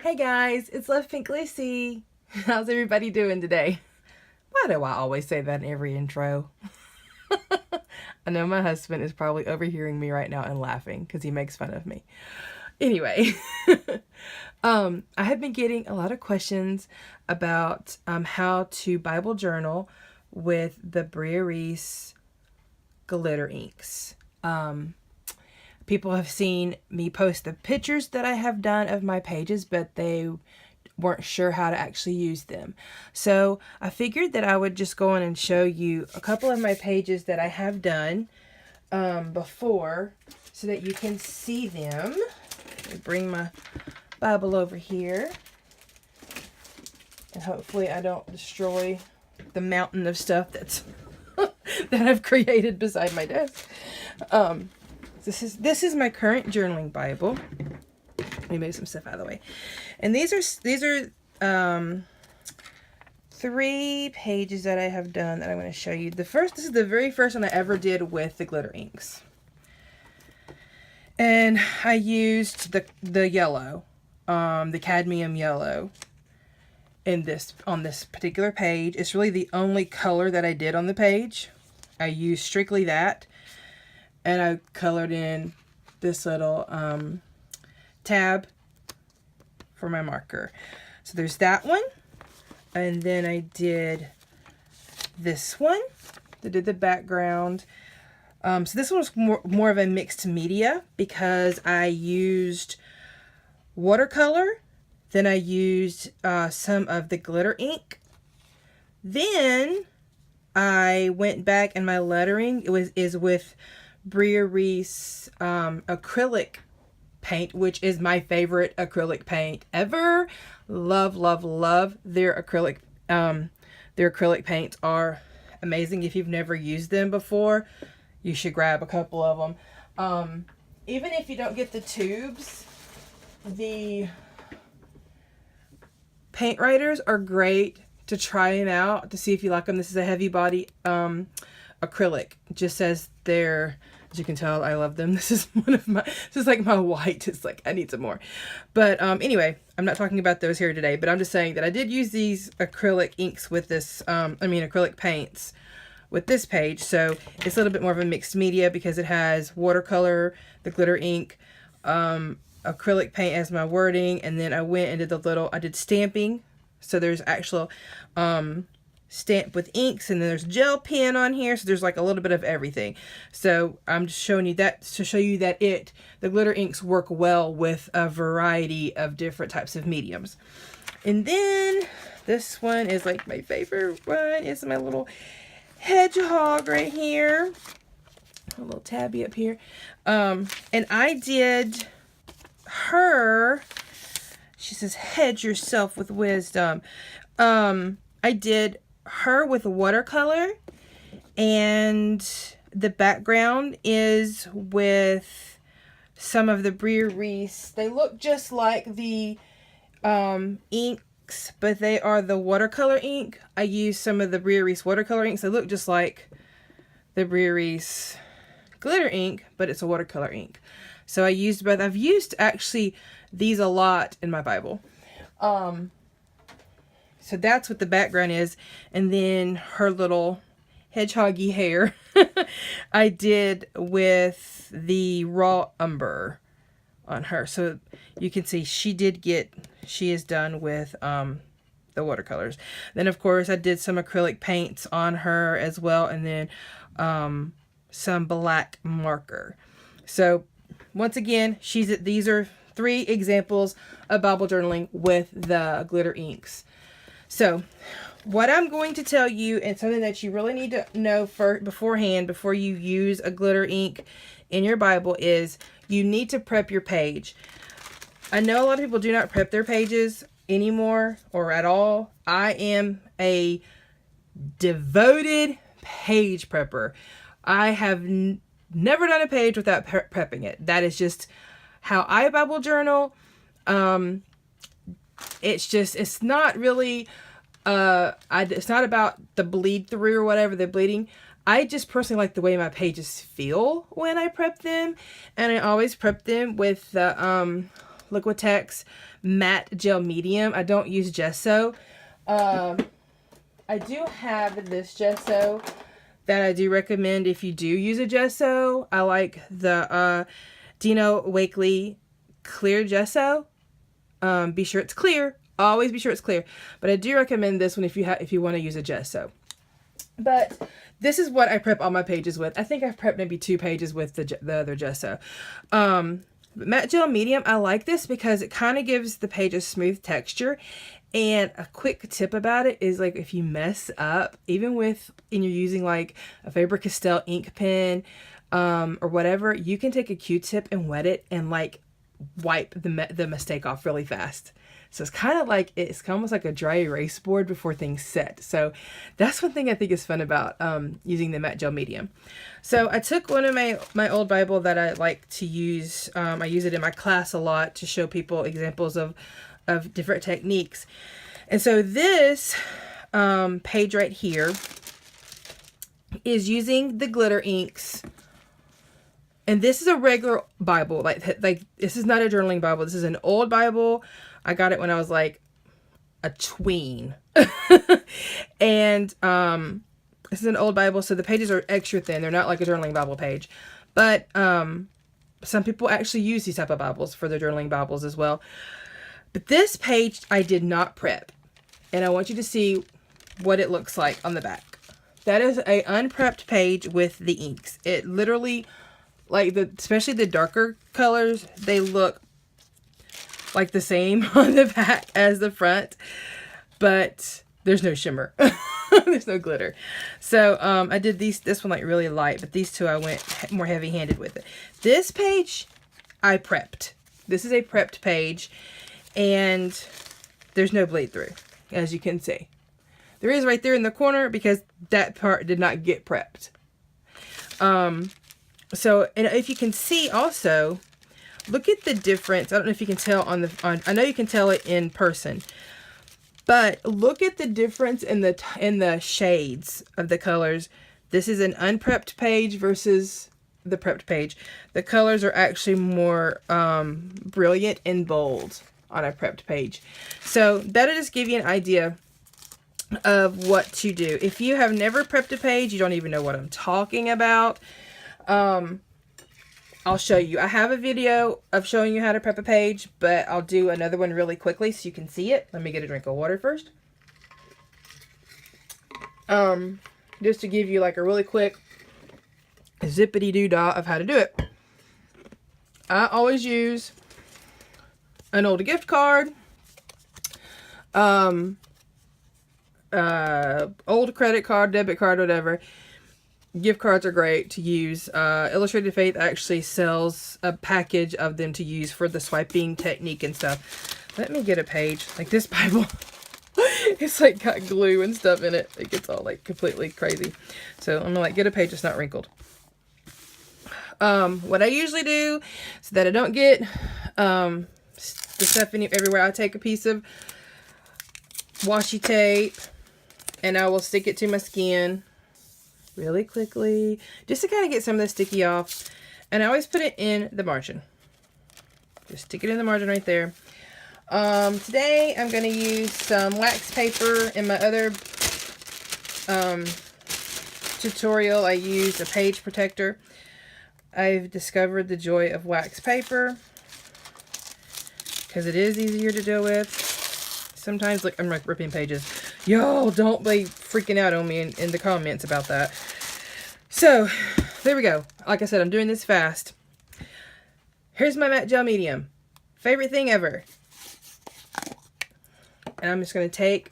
Hey guys, it's Love Pink Lucy. How's everybody doing today? Why do I always say that in every intro? I know my husband is probably overhearing me right now and laughing because he makes fun of me. Anyway, I have been getting a lot of questions about how to Bible journal with the Brea Reese glitter inks. People have seen me post the pictures that I have done of my pages, but they weren't sure how to actually use them. So I figured that I would just go on and show you a couple of my pages that I have done before so that you can see them. Let me bring my Bible over here. And hopefully I don't destroy the mountain of stuff that's that I've created beside my desk. This is my current journaling Bible. Let me move some stuff out of the way. And these are 3 pages that I have done that I'm going to show you. This is the very first one I ever did with the glitter inks. And I used the yellow, the cadmium yellow on this particular page. It's really the only color that I did on the page. I used strictly that. And I colored in this little tab for my marker. So there's that one. And then I did this one. I did the background. So this one was more of a mixed media because I used watercolor. Then I used some of the glitter ink. Then I went back and my lettering is with Brea Reese acrylic paint, which is my favorite acrylic paint ever. Love, love, love their acrylic. Their acrylic paints are amazing. If you've never used them before, you should grab a couple of them. Even if you don't get the tubes, the paint writers are great to try them out to see if you like them. This is a heavy body acrylic. It just says they're, as you can tell, I love them. This is like my white. It's like I need some more. But anyway, I'm not talking about those here today, but I'm just saying that I did use these acrylic inks with this, acrylic paints with this page. So it's a little bit more of a mixed media because it has watercolor, the glitter ink, acrylic paint as my wording, and then I went and did I did stamping. So there's actual stamp with inks, and then there's gel pen on here, so there's like a little bit of everything. So I'm just showing you that to show you that the glitter inks work well with a variety of different types of mediums. And then this one is like my favorite one. It's my little hedgehog right here, a little tabby up here, and I did her. She says, hedge yourself with wisdom. I did her with watercolor, and the background is with some of the Brea Reese. They look just like the inks, but they are the watercolor ink. I used some of the Brea Reese watercolor inks. They look just like the Brea Reese glitter ink, but it's a watercolor ink. So I used both. I've used actually these a lot in my Bible. So that's what the background is. And then her little hedgehoggy hair I did with the raw umber on her. So you can see she is done with the watercolors. Then of course I did some acrylic paints on her as well, and then some black marker. So once again, these are 3 examples of Bible journaling with the glitter inks. So what I'm going to tell you, and something that you really need to know beforehand before you use a glitter ink in your Bible, is you need to prep your page. I know a lot of people do not prep their pages anymore or at all. I am a devoted page prepper. I have never done a page without prepping it. That is just how I Bible journal. It's not really, it's not about the bleed through or whatever, the bleeding. I just personally like the way my pages feel when I prep them. And I always prep them with the Liquitex Matte Gel Medium. I don't use gesso. I do have this gesso that I do recommend if you do use a gesso. I like the Dino Wakley clear gesso. Be sure it's clear. Always be sure it's clear. But I do recommend this one if you want to use a gesso. But this is what I prep all my pages with. I think I've prepped maybe 2 pages with the other gesso. Matte Gel Medium, I like this because it kind of gives the page a smooth texture. And a quick tip about it is, like, if you mess up, even and you're using like a Faber-Castell ink pen or whatever, you can take a Q-tip and wet it and like wipe the mistake off really fast. So it's kind of like, it's almost like a dry erase board before things set. So that's one thing I think is fun about using the Matte Gel Medium. So I took one of my old Bible that I like to use. I use it in my class a lot to show people examples of different techniques. And so this page right here is using the glitter inks. And this is a regular Bible. Like this is not a journaling Bible. This is an old Bible. I got it when I was like a tween. And this is an old Bible, so the pages are extra thin. They're not like a journaling Bible page. But some people actually use these type of Bibles for their journaling Bibles as well. But this page I did not prep. And I want you to see what it looks like on the back. That is a unprepped page with the inks. It literally, like, especially the darker colors, they look like the same on the back as the front. But there's no shimmer. There's no glitter. So I did this one like really light. But these two I went more heavy-handed with it. This page I prepped. This is a prepped page. And there's no bleed through, as you can see. There is right there in the corner because that part did not get prepped. So, and if you can see also, look at the difference. I don't know if you can tell I know you can tell it in person, but look at the difference in the shades of the colors. This is an unprepped page versus the prepped page. The colors are actually more brilliant and bold on a prepped page. So that'll just give you an idea of what to do. If you have never prepped a page, you don't even know what I'm talking about, I'll show you. I have a video of showing you how to prep a page, but I'll do another one really quickly so you can see it. Let me get a drink of water first. Just to give you like a really quick zippity-doo-dah of how to do it. I always use an old gift card, old credit card, debit card, whatever. Gift cards are great to use. Illustrated Faith actually sells a package of them to use for the swiping technique and stuff. Let me get a page. Like this Bible, it's like got glue and stuff in it. It gets all like completely crazy. So I'm gonna like get a page that's not wrinkled. What I usually do so that I don't get the stuff everywhere, I take a piece of washi tape and I will stick it to my skin really quickly just to kind of get some of the sticky off, and I always put it in the margin. Just stick it in the margin right there. Today I'm going to use some wax paper. In my other tutorial I used a page protector. I've discovered the joy of wax paper because it is easier to deal with. Sometimes, like, I'm like ripping pages. Y'all don't be freaking out on me in the comments about that. So, there we go. Like I said, I'm doing this fast. Here's my Matte Gel Medium. Favorite thing ever. And I'm just going to take,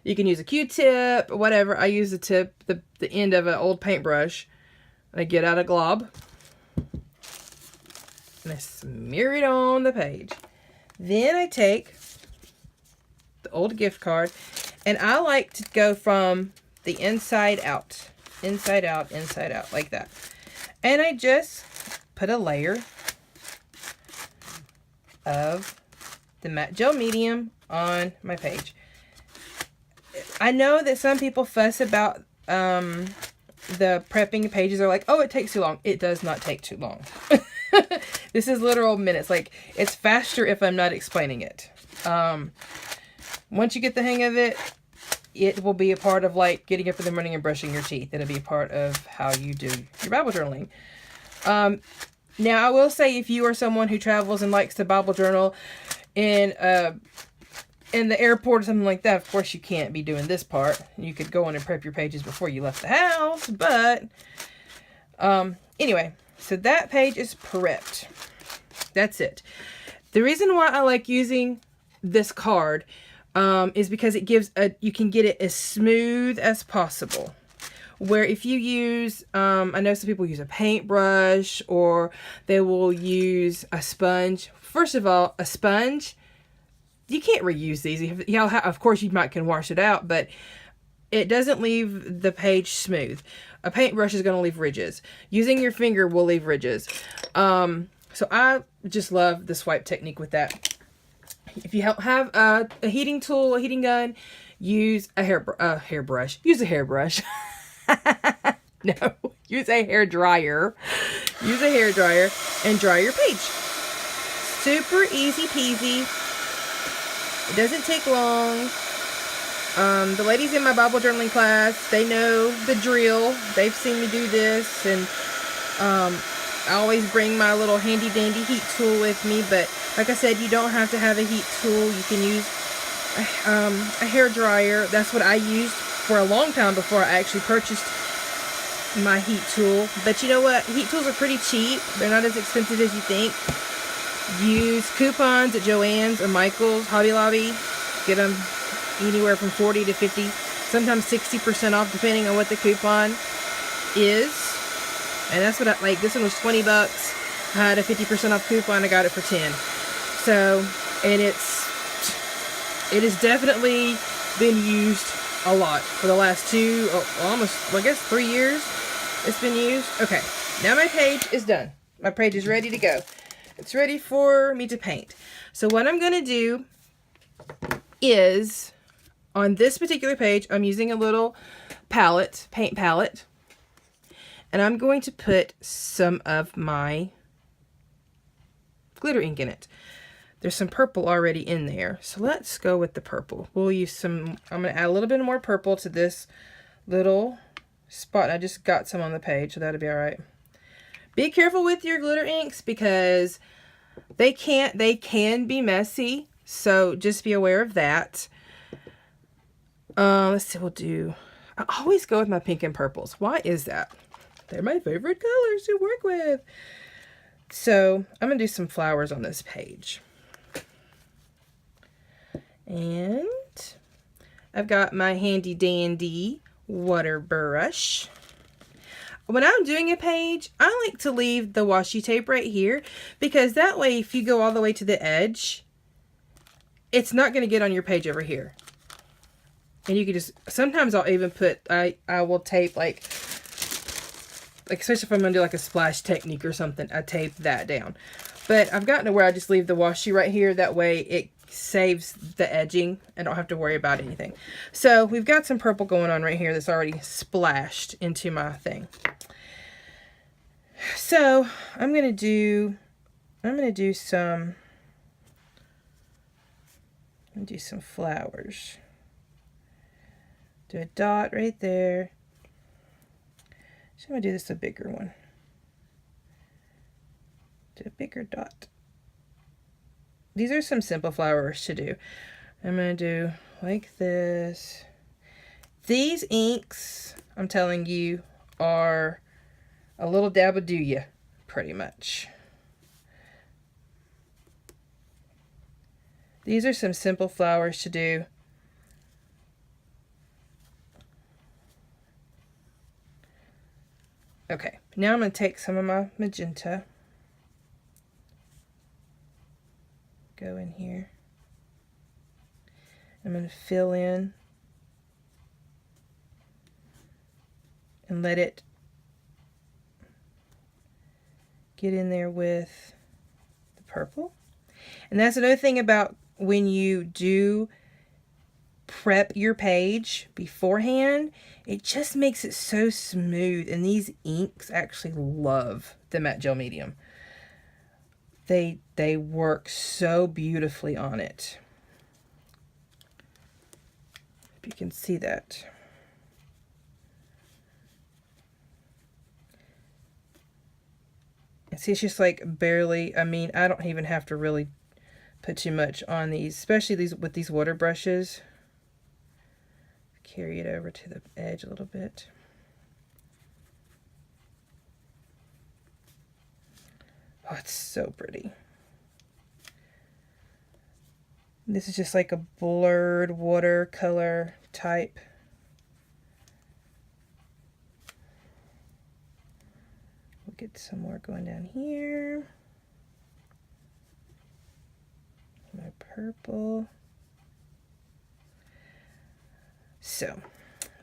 you can use a Q-tip or whatever. I use the tip, the end of an old paintbrush. And I get out a glob. And I smear it on the page. Then I take the old gift card, and I like to go from the inside out, inside out, inside out, like that. And I just put a layer of the Matte Gel Medium on my page. I know that some people fuss about the prepping pages. Are like, oh, it takes too long. It does not take too long. This is literal minutes. Like, it's faster if I'm not explaining it. Once you get the hang of it, it will be a part of like getting up in the morning and brushing your teeth. It'll be a part of how you do your Bible journaling. Now, I will say, if you are someone who travels and likes to Bible journal in the airport or something like that, of course you can't be doing this part. You could go in and prep your pages before you left the house, but anyway, so that page is prepped. That's it. The reason why I like using this card is because it gives you can get it as smooth as possible. Where if you use, I know some people use a paintbrush or they will use a sponge. First of all, a sponge, you can't reuse these. You know, of course, you might can wash it out, but it doesn't leave the page smooth. A paintbrush is going to leave ridges. Using your finger will leave ridges. So I just love the swipe technique with that. If you have a heating tool, a heating gun, use a hairbrush. Use a hairbrush. No, use a hair dryer. Use a hair dryer and dry your page. Super easy peasy. It doesn't take long. The ladies in my Bible journaling class, they know the drill. They've seen me do this, and I always bring my little handy dandy heat tool with me. But like I said, you don't have to have a heat tool. You can use a hair dryer. That's what I used for a long time before I actually purchased my heat tool. But you know what? Heat tools are pretty cheap. They're not as expensive as you think. Use coupons at Joann's or Michael's, Hobby Lobby. Get them anywhere from 40 to 50, sometimes 60% off depending on what the coupon is. And that's what I like. This one was 20 bucks. I had a 50% off coupon. I got it for 10. So, and it has definitely been used a lot for the last almost, I guess 3 years it's been used. Okay, now my page is done. My page is ready to go. It's ready for me to paint. So what I'm going to do is, on this particular page, I'm using a little palette, paint palette, and I'm going to put some of my glitter ink in it. There's some purple already in there, so let's go with the purple. We'll use some, I'm going to add a little bit more purple to this little spot. I just got some on the page, so that'll be all right. Be careful with your glitter inks because they can be messy, so just be aware of that. Let's see, I always go with my pink and purples. Why is that? They're my favorite colors to work with. So I'm going to do some flowers on this page. And I've got my handy dandy water brush. When I'm doing a page, I like to leave the washi tape right here because that way if you go all the way to the edge, it's not going to get on your page over here. And you can just, sometimes I'll even put, I will tape like especially if I'm going to do like a splash technique or something, I tape that down. But I've gotten to where I just leave the washi right here. That way it saves the edging. I don't have to worry about anything. So we've got some purple going on right here that's already splashed into my thing. So I'm going to do some flowers. Do a dot right there. So I'm going to do this a bigger one. Do a bigger dot. These are some simple flowers to do. I'm going to do like this. These inks, I'm telling you, are a little dab of do ya, pretty much. These are some simple flowers to do. Okay, now I'm going to take some of my magenta. Go in here. I'm going to fill in and let it get in there with the purple. And that's another thing about when you do prep your page beforehand, it just makes it so smooth. And these inks actually love the matte gel medium. they work so beautifully on it. If you can see that. And see, it's just like barely, I mean, I don't even have to really put too much on these, especially these with these water brushes. Carry it over to the edge a little bit. Oh, it's so pretty. This is just like a blurred watercolor type. We'll get some more going down here. My purple. So,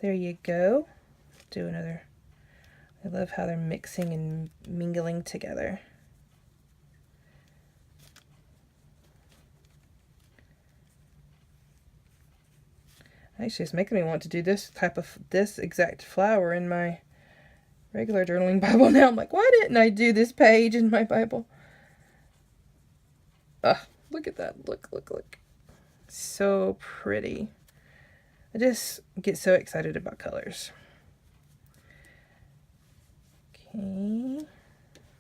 there you go. Do another. I love how they're mixing and mingling together. Actually, it's making me want to do this exact flower in my regular journaling Bible now. I'm like, why didn't I do this page in my Bible? Look at that. Look. So pretty. I just get so excited about colors. Okay.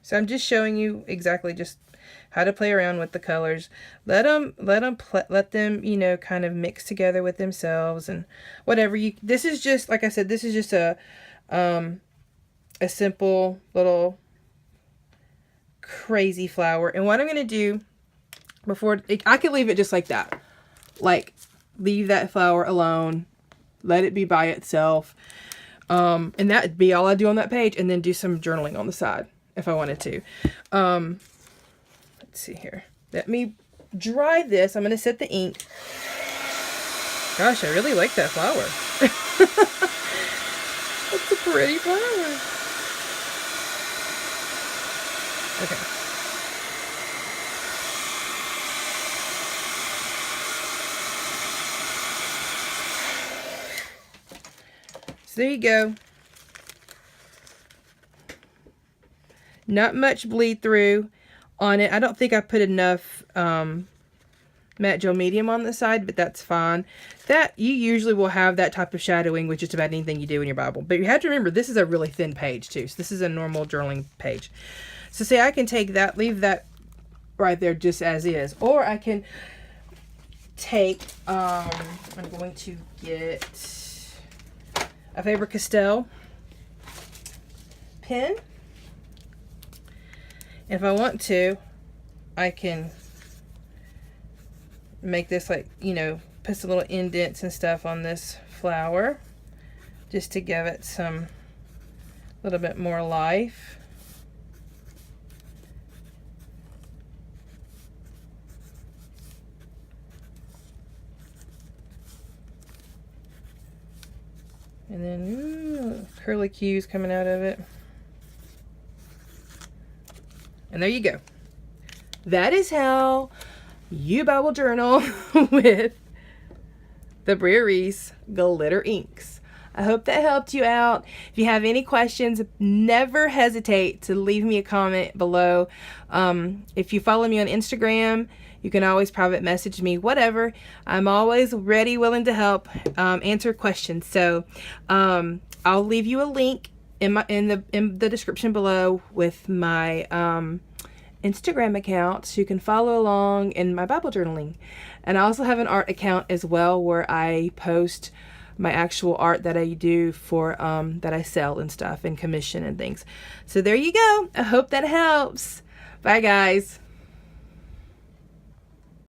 So I'm just showing you exactly just how to play around with the colors. Let them, you know, kind of mix together with themselves and whatever you. This is just, like I said, this is just a simple little crazy flower. And what I'm going to do before, I could leave it just like that. Like, leave that flower alone. Let it be by itself. And that'd be all I do on that page. And then do some journaling on the side if I wanted to. Let's see here. Let me dry this. I'm going to set the ink. Gosh, I really like that flower. That's a pretty flower. Okay. So there you go. Not much bleed through on it. I don't think I put enough matte gel medium on the side, but that's fine. That you usually will have that type of shadowing with just about anything you do in your Bible. But you have to remember, this is a really thin page too. So this is a normal journaling page. So see, I can take that, leave that right there just as is. Or I can take, I'm going to get a Faber-Castell pen. If I want to, I can make this, like, you know, put some little indents and stuff on this flower just to give it some little bit more life. And then curly cues coming out of it. And there you go. That is how you Bible journal with the Brea Reese glitter inks. I hope that helped you out. If you have any questions, never hesitate to leave me a comment below. If you follow me on Instagram, you can always private message me, whatever. I'm always ready, willing to help answer questions. So I'll leave you a link in the description below with my Instagram account, so you can follow along in my Bible journaling. And I also have an art account as well, where I post my actual art that I do for that I sell and stuff and commission and things. So there you go. I hope that helps. Bye guys.